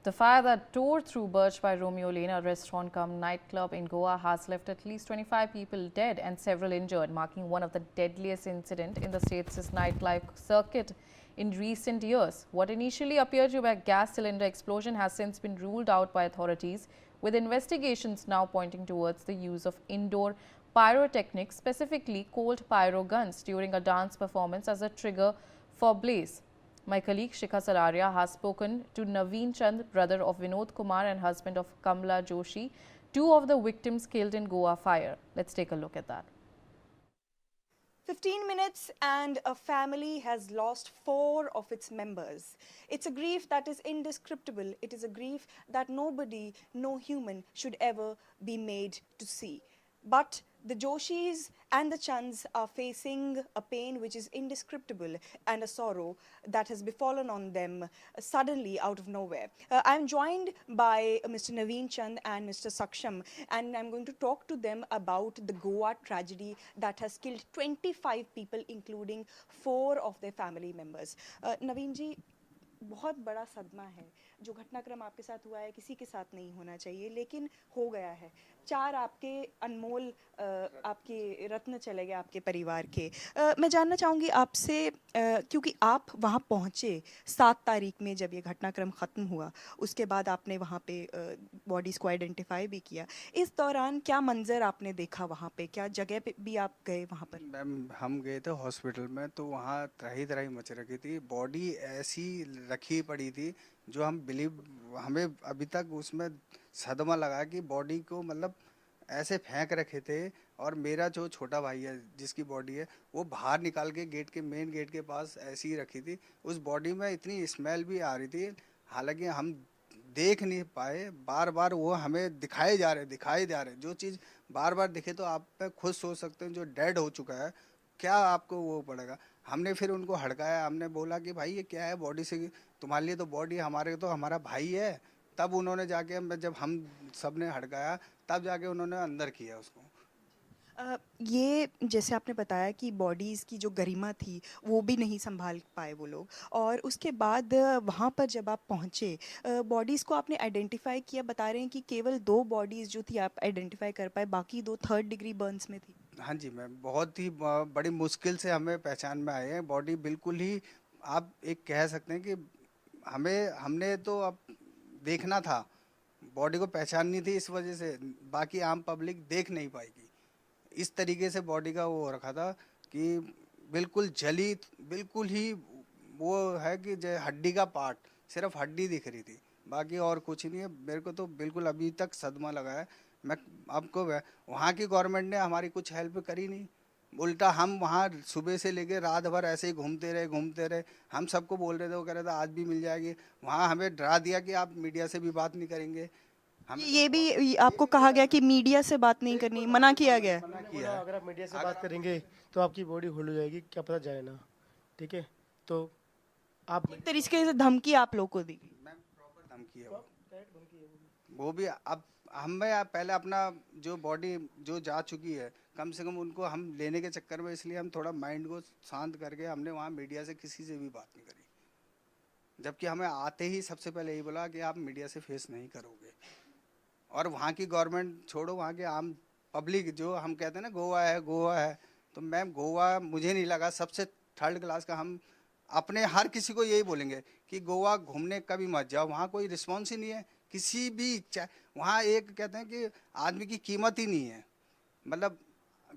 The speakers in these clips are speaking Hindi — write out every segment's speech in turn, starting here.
The fire that tore through Birch by Romeo Lane, a restaurant cum nightclub in Goa, has left at least 25 people dead and several injured, marking one of the deadliest incidents in the state's nightlife circuit in recent years. What initially appeared to be a gas cylinder explosion has since been ruled out by authorities, with investigations now pointing towards the use of indoor pyrotechnics, specifically cold pyro guns, during a dance performance as a trigger for blaze. My colleague Shikha Sararia has spoken to Naveen Chand, brother of Vinod Kumar and husband of Kamla Joshi, two of the victims killed in Goa fire. Let's take a look at that. 15 minutes and a family has lost 4 of its members. It's a grief that is indescribable. It is a grief that nobody, no human should ever be made to see. But the Joshis and the Chands are facing a pain which is indescribable and a sorrow that has befallen on them suddenly out of nowhere. I'm joined by Mr. Naveen Chand and Mr. Saksham, and I'm going to talk to them about the Goa tragedy that has killed 25 people, including 4 of their family members. Naveen ji, बहुत बड़ा सदमा है जो घटनाक्रम आपके साथ हुआ है, किसी के साथ नहीं होना चाहिए लेकिन हो गया है। 4 आपके अनमोल आपके रत्न चले गए आपके परिवार के। मैं जानना चाहूँगी आपसे, क्योंकि आप वहाँ पहुँचे 7 तारीख में जब ये घटनाक्रम ख़त्म हुआ, उसके बाद आपने वहाँ पे बॉडीज़ को आइडेंटिफाई भी किया। इस दौरान क्या मंजर आपने देखा वहाँ पे, क्या जगह पे भी आप गए वहाँ पर? मैम, हम गए थे हॉस्पिटल में, तो वहाँ त्राही त्राही मच रखी थी। बॉडी ऐसी रखी पड़ी थी जो हमें अभी तक उसमें सदमा लगा कि बॉडी को मतलब ऐसे फेंक रखे थे। और मेरा जो छोटा भाई है जिसकी बॉडी है वो बाहर निकाल के मेन गेट के पास ऐसी ही रखी थी। उस बॉडी में इतनी स्मेल भी आ रही थी, हालांकि हम देख नहीं पाए। बार बार वो हमें दिखाए जा रहे जो चीज़ बार बार दिखे तो आप पे खुद सोच सकते हैं जो डेड हो चुका है क्या आपको वो पड़ेगा। हमने फिर उनको हड़काया, हमने बोला कि भाई ये क्या है, बॉडी से तुम्हारे लिए तो बॉडी, हमारे तो हमारा भाई है। तब उन्होंने जाके, जब हम सब ने हड़काया तब जाके उन्होंने अंदर किया उसको। ये जैसे आपने बताया कि बॉडीज़ की जो गरिमा थी वो भी नहीं संभाल पाए वो लोग, और उसके बाद वहाँ पर जब आप पहुँचे बॉडीज़ को आपने आइडेंटिफाई किया। बता रहे हैं कि केवल 2 बॉडीज़ जो थी आप आइडेंटिफाई कर पाए, बाकी 2 3rd डिग्री बर्न्स में थी। हाँ जी मैम, बहुत ही बड़ी मुश्किल से हमें पहचान में आए हैं। बॉडी बिल्कुल ही, आप एक कह सकते हैं कि हमने तो अब देखना था, बॉडी को पहचाननी थी, इस वजह से बाकी आम पब्लिक देख नहीं पाएगी। इस तरीके से बॉडी का वो हो रखा था कि बिल्कुल जली, बिल्कुल ही वो है कि हड्डी का पार्ट, सिर्फ हड्डी दिख रही थी, बाकी और कुछ नहीं है। मेरे को तो बिल्कुल अभी तक सदमा लगा है। मैं आपको, वहाँ की गवर्नमेंट ने हमारी कुछ हेल्प करी नहीं, उल्टा हम वहाँ सुबह से लेके रात भर ऐसे ही घूमते रहे। हम सबको बोल रहे थे, वो कह रहे थे आज भी मिल जाएगी। वहाँ हमें डरा दिया कि आप मीडिया से भी बात नहीं करेंगे। ये भी आपको कहा गया कि मीडिया से बात नहीं करनी, मना किया गया है? मना किया है। अगर आप मीडिया से बात करेंगे तो आपकी बॉडी होल्ड हो जाएगी, क्या पता जाए ना। ठीक है, तो आप एक तरीके से धमकी आप लोग को दी? मैम प्रॉपर धमकी है वो भी। अब हमें पहले अपना जो बॉडी जो जा चुकी है, कम से कम उनको हम लेने के चक्कर में, इसलिए हम थोड़ा माइंड को शांत करके हमने वहाँ मीडिया से किसी से भी बात नहीं करी। जबकि हमें आते ही सबसे पहले यही बोला कि आप मीडिया से फेस नहीं करोगे। और वहाँ की गवर्नमेंट छोड़ो, वहाँ के आम पब्लिक, जो हम कहते हैं ना गोवा है, तो मैम गोवा मुझे नहीं लगा सबसे 3rd क्लास का। हम अपने हर किसी को यही बोलेंगे कि गोवा घूमने कभी मत जाओ, वहाँ कोई रिस्पॉन्स ही नहीं है किसी भी। वहाँ एक कहते हैं कि आदमी की कीमत ही नहीं है। मतलब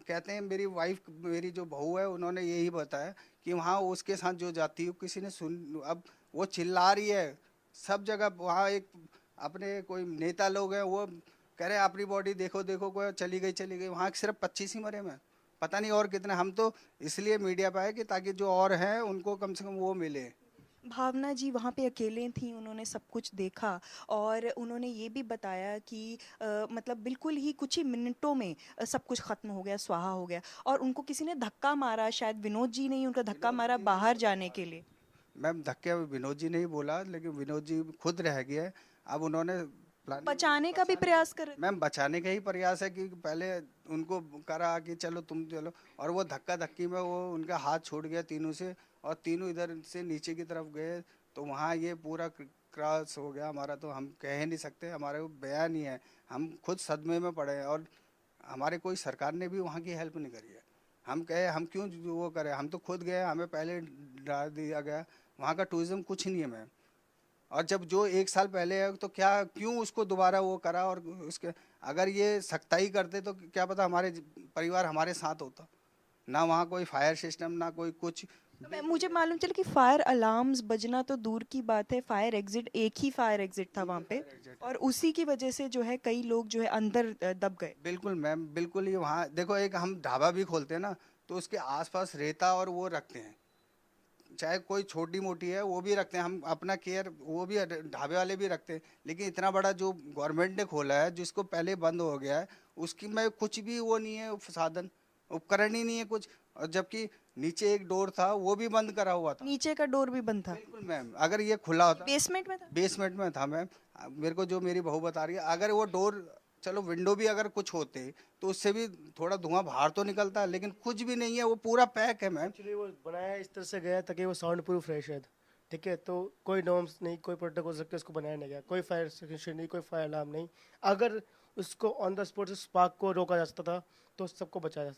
कहते हैं, मेरी वाइफ, मेरी जो बहू है, उन्होंने यही बताया कि वहाँ उसके साथ जो जाती है किसी ने सुन, अब वो चिल्ला रही है सब जगह। वहाँ एक अपने कोई नेता लोग हैं, वो कह रहे हैं अपनी बॉडी देखो कोई चली गई। वहाँ सिर्फ 25 ही मरे में, पता नहीं और कितने। हम तो इसलिए मीडिया पे आए कि ताकि जो और हैं उनको कम से कम वो मिले। भावना जी वहाँ पे अकेले थी, उन्होंने सब कुछ देखा और उन्होंने ये भी बताया कि मतलब बिल्कुल ही कुछ ही मिनटों में सब कुछ ख़त्म हो गया, स्वाहा हो गया, और उनको किसी ने धक्का मारा, शायद विनोद जी ने ही उनका धक्का मारा बाहर जाने के लिए। मैम धक्के विनोद जी ने ही बोला, लेकिन विनोद जी खुद रह गए। अब उन्होंने बचाने का भी प्रयास कर रहे थे। मैम बचाने का ही प्रयास है कि पहले उनको करा कि चलो तुम चलो, और वो धक्का धक्की में वो उनका हाथ छूट गया तीनों से, और तीनों इधर से नीचे की तरफ गए, तो वहाँ ये पूरा क्रॉस हो गया हमारा, तो हम कह ही नहीं सकते, हमारे को बयान नहीं है, हम खुद सदमे में पड़े हैं। और हमारे कोई सरकार ने भी वहाँ की हेल्प नहीं करी है। हम कहे हम क्यों वो करें, हम तो खुद गए, हमें पहले डरा दिया गया, वहाँ का टूरिज्म कुछ नहीं है मैम। और जब जो 1 साल पहले है तो क्या क्यों उसको दोबारा वो करा, और उसके अगर ये सख्ताई करते तो क्या पता हमारे परिवार हमारे साथ होता ना। वहाँ कोई फायर सिस्टम ना कोई कुछ। तो मैं मुझे मालूम चला कि फायर अलार्म्स बजना तो दूर की बात है, फायर एग्जिट, एक ही फायर एग्जिट था वहाँ पे, और उसी की वजह से जो है कई लोग जो है अंदर दब गए। बिल्कुल मैम, बिल्कुल। ये वहाँ देखो, एक हम ढाबा भी खोलते हैं ना, तो उसके आसपास रेता और वो रखते हैं, चाहे कोई छोटी मोटी है वो भी रखते हैं, हम अपना केयर वो भी ढाबे वाले भी रखते हैं। लेकिन इतना बड़ा जो गवर्नमेंट ने खोला है जिसको पहले बंद हो गया है, उसकी में कुछ भी वो नहीं है, साधन उपकरण ही नहीं है कुछ। और जबकि नीचे एक डोर था वो भी बंद करा हुआ था। नीचे का डोर भी बंद था, बिल्कुल मैम, अगर ये खुला होता, बेसमेंट में था। बेसमेंट में था मैम। मेरे को जो मेरी बहू बता रही है, अगर वो डोर, चलो विंडो भी अगर कुछ होते तो उससे भी थोड़ा धुआं बाहर तो निकलता है, लेकिन कुछ भी नहीं है, वो पूरा पैक है मैम। एक्चुअली वो बनाया इस तरह से गया ताकि वो साउंड प्रूफ रहे शायद, ठीक है। तो कोई नॉर्म्स नहीं, कोई प्रोटोकॉल सकते उसको बनाया नहीं गया, कोई फायर एक्सटिंग्विशर नहीं, कोई फायर अलार्म नहीं। अगर उसको ऑन द स्पॉट से स्पार्क को रोका जा सकता था तो सबको बचाया जा सकता था।